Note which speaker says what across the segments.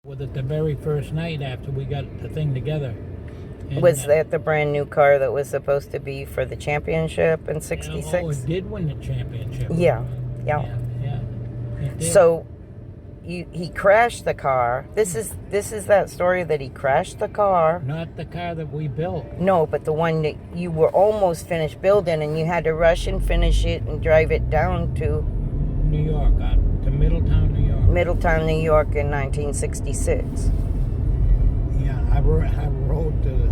Speaker 1: With it the very first night after we got the thing together. And,
Speaker 2: was that the brand new car that was supposed to be for the championship in '66?
Speaker 1: Oh, it did win the championship.
Speaker 2: Yeah.
Speaker 1: It did.
Speaker 2: So he crashed the car. This is that story that he crashed the car.
Speaker 1: Not the car that we built.
Speaker 2: No, but the one that you were almost finished building, and you had to rush and finish it and drive it down to
Speaker 1: New York, to Middletown, New York.
Speaker 2: Middletown, New York in 1966.
Speaker 1: Yeah, I rode to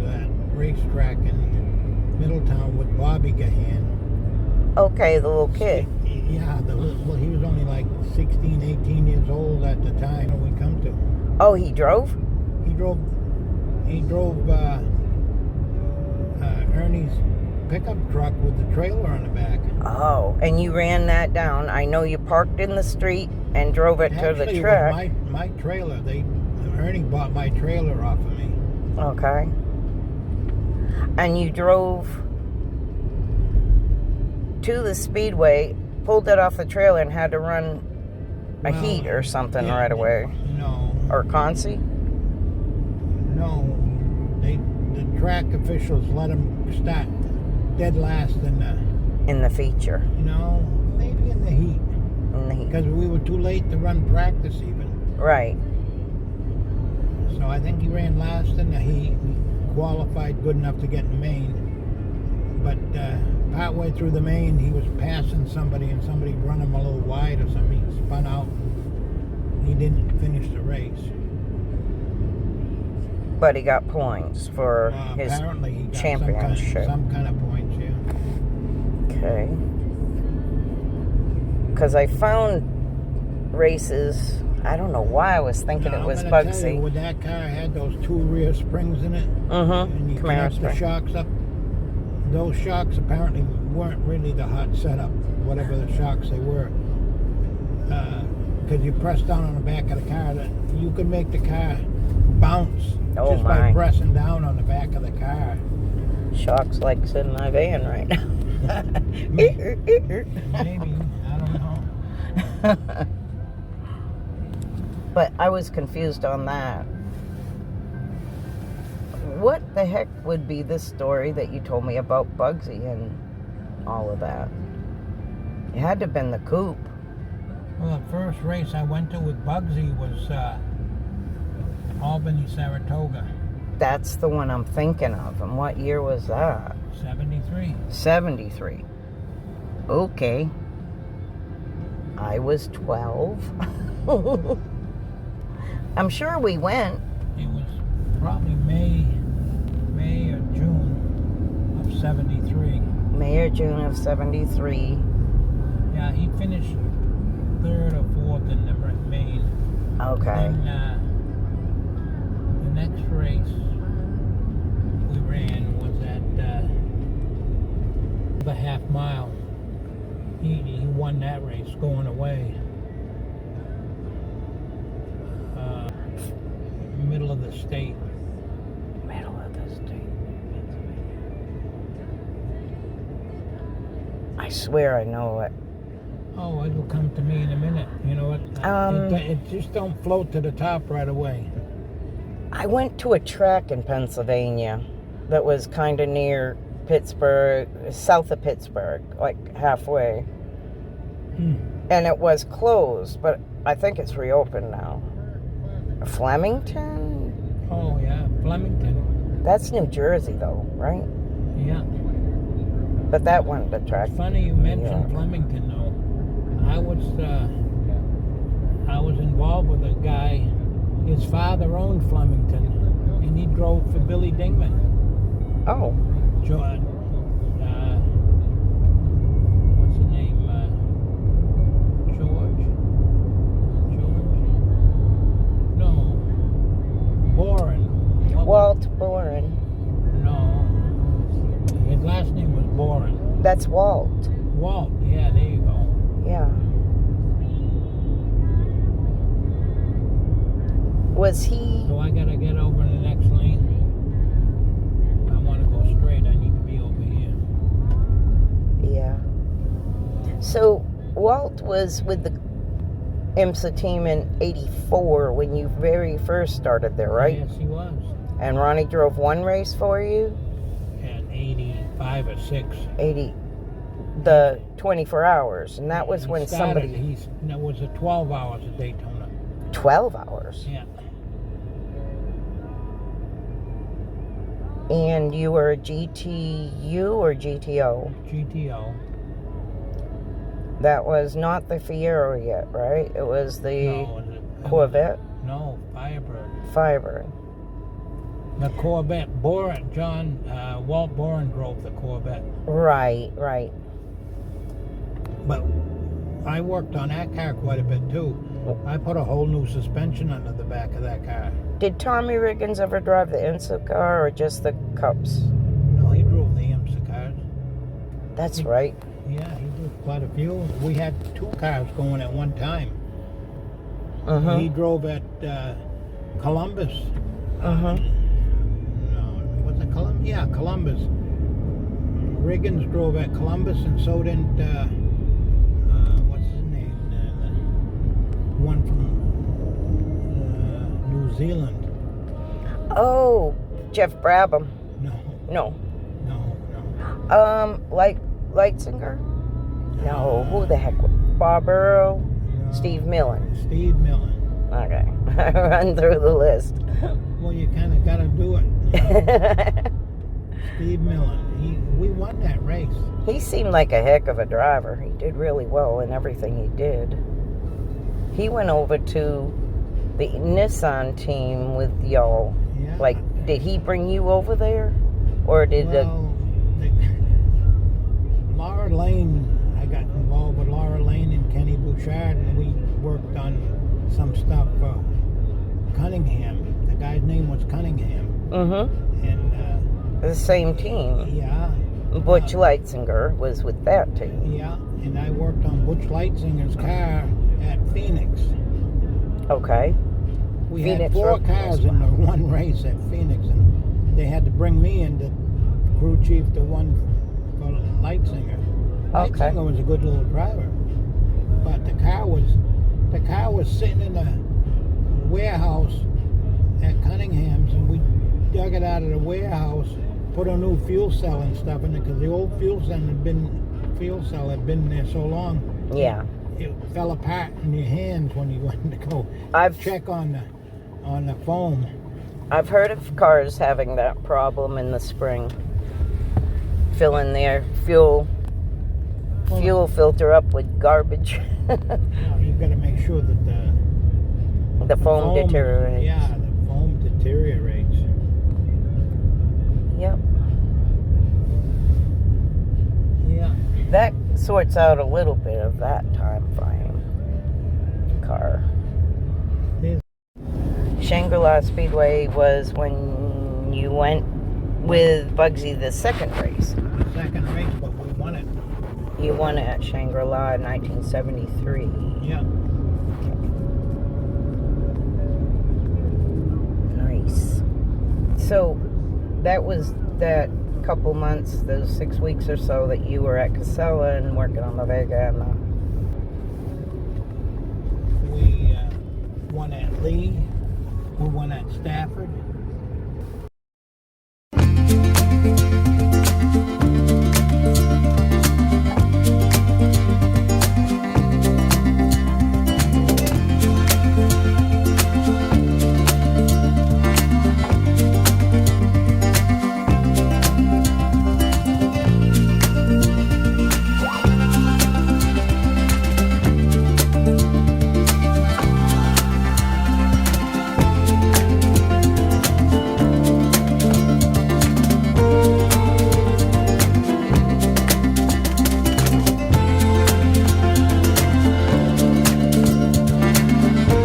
Speaker 1: that racetrack in Middletown with Bobby Gahan.
Speaker 2: Okay, the little kid.
Speaker 1: Yeah, he was only like 16, 18 years old at the time when we come to.
Speaker 2: Oh, he drove?
Speaker 1: He drove Ernie's pickup truck with the trailer on the back.
Speaker 2: Oh, and you ran that down. I know you parked in the street and drove it to the track.
Speaker 1: It was my trailer. Ernie bought my trailer off of me.
Speaker 2: Okay. And you drove to the speedway, pulled it off the trailer, and had to run a heat or something right away.
Speaker 1: No.
Speaker 2: Or consi?
Speaker 1: No. The track officials let him start dead last in
Speaker 2: the feature.
Speaker 1: No, maybe in the heat.
Speaker 2: In the heat.
Speaker 1: Because we were too late to run practice even.
Speaker 2: Right.
Speaker 1: So I think he ran last in the heat, qualified good enough to get in the main. But partway through the main, he was passing somebody, and somebody run him a little wide or something. He spun out. He didn't finish the race.
Speaker 2: But he got points for his
Speaker 1: apparently he got
Speaker 2: championship.
Speaker 1: Some kind of points, yeah.
Speaker 2: Okay. Because I found races. I don't know why I was thinking it was Bugsy.
Speaker 1: When that car had those two rear springs in it, and you connect the shocks up, those shocks apparently weren't really the hot setup, whatever the shocks they were. Because you press down on the back of the car, you could make the car bounce just by pressing down on the back of the car.
Speaker 2: Shocks like in my van right now.
Speaker 1: Maybe, I don't know.
Speaker 2: But I was confused on that. What the heck would be this story that you told me about Bugsy and all of that? It had to have been the coupe.
Speaker 1: Well, the first race I went to with Bugsy was Albany, Saratoga.
Speaker 2: That's the one I'm thinking of. And what year was that?
Speaker 1: 73.
Speaker 2: 73. Okay. I was 12. I'm sure we went.
Speaker 1: It was probably May or June of 73.
Speaker 2: May or June of 73.
Speaker 1: Yeah, he finished third or fourth in the main.
Speaker 2: Okay.
Speaker 1: And then the next race we ran was at the half mile. He won that race going away. Middle of the state.
Speaker 2: Middle of the state. I swear I know it.
Speaker 1: Oh, it'll come to me in a minute. You know what? It just don't float to the top right away.
Speaker 2: I went to a track in Pennsylvania that was kind of near Pittsburgh, south of Pittsburgh, like halfway. And it was closed, but I think it's reopened now. Flemington?
Speaker 1: Oh, yeah, Flemington.
Speaker 2: That's New Jersey, though, right?
Speaker 1: Yeah.
Speaker 2: But that one, the track.
Speaker 1: It's funny you mentioned Flemington, though. I was involved with a guy. His father owned Flemington, and he drove for Billy Dingman.
Speaker 2: Oh.
Speaker 1: George. What's the name? George? No. Boren.
Speaker 2: Walt Boren.
Speaker 1: No. His last name was Boren.
Speaker 2: That's Walt.
Speaker 1: Walt. Yeah, there you go.
Speaker 2: Yeah. Was he...
Speaker 1: So I gotta get over in the next lane. I want to go straight. I need to be over here.
Speaker 2: Yeah. So Walt was with the IMSA team in '84 when you very first started there, right?
Speaker 1: Yes, he was.
Speaker 2: And Ronnie drove one race for you?
Speaker 1: At 85 or 6.
Speaker 2: 80, the 24 hours. And that was when somebody...
Speaker 1: That was a 12 hours at Daytona.
Speaker 2: 12 hours?
Speaker 1: Yeah.
Speaker 2: And you were a GTU or GTO?
Speaker 1: GTO.
Speaker 2: That was not the Fiero yet, right? It was the Corvette?
Speaker 1: No, Firebird.
Speaker 2: Firebird.
Speaker 1: The Corvette, Boren, Walt Boren drove the Corvette.
Speaker 2: Right, right.
Speaker 1: But I worked on that car quite a bit too. I put a whole new suspension under the back of that car.
Speaker 2: Did Tommy Riggins ever drive the IMSA car or just the Cups?
Speaker 1: No, he drove the IMSA cars.
Speaker 2: That's right.
Speaker 1: Yeah, he did quite a few. We had 2 cars going at one time.
Speaker 2: Uh-huh.
Speaker 1: He drove at Columbus.
Speaker 2: Uh-huh.
Speaker 1: Was it Columbus? Yeah, Columbus. Riggins drove at Columbus, and so did what's his name? One from New Zealand.
Speaker 2: Oh, Jeff Brabham.
Speaker 1: No.
Speaker 2: Leitzinger? No, who the heck? Bob Earl?
Speaker 1: No.
Speaker 2: Steve Millen.
Speaker 1: Steve Millen.
Speaker 2: Okay, run through the list.
Speaker 1: Well, you kind of got to do it. You know? Steve Millen. We won that race.
Speaker 2: He seemed like a heck of a driver. He did really well in everything he did. He went over to the Nissan team with y'all.
Speaker 1: Yeah.
Speaker 2: Like, did he bring you over there? Or did
Speaker 1: Laura Lane, I got involved with Laura Lane and Kenny Bouchard, and we worked on some stuff for Cunningham. The guy's name was Cunningham.
Speaker 2: Mm-hmm.
Speaker 1: And
Speaker 2: the same team.
Speaker 1: yeah.
Speaker 2: Butch Leitzinger was with that team.
Speaker 1: Yeah, and I worked on Butch Leitzinger's car at Phoenix.
Speaker 2: Okay.
Speaker 1: We
Speaker 2: Phoenix
Speaker 1: had 4 cars in the one race at Phoenix, and they had to bring me in to crew chief to one for Leitzinger.
Speaker 2: Okay.
Speaker 1: Leitzinger was a good little driver, but the car was sitting in a warehouse at Cunningham's, and we dug it out of the warehouse, put a new fuel cell and stuff in it, because the old fuel cell had been there so long.
Speaker 2: Yeah.
Speaker 1: It fell apart in your hands when you went to go check on the foam.
Speaker 2: I've heard of cars having that problem in the spring. Filling their fuel filter up with garbage.
Speaker 1: You've got to make sure that
Speaker 2: the foam deteriorates.
Speaker 1: Yeah, the foam deteriorates.
Speaker 2: Yep.
Speaker 1: Yeah.
Speaker 2: That sorts out a little bit of that time frame. Car. Shangri-La Speedway was when you went with Bugsy the second race.
Speaker 1: The second race, but we won it.
Speaker 2: You won it at Shangri-La in 1973.
Speaker 1: Yeah.
Speaker 2: Nice. So that was that couple months, those 6 weeks or so that you were at Kozela and working on the Vega and
Speaker 1: We won at Lee. We won at Stafford.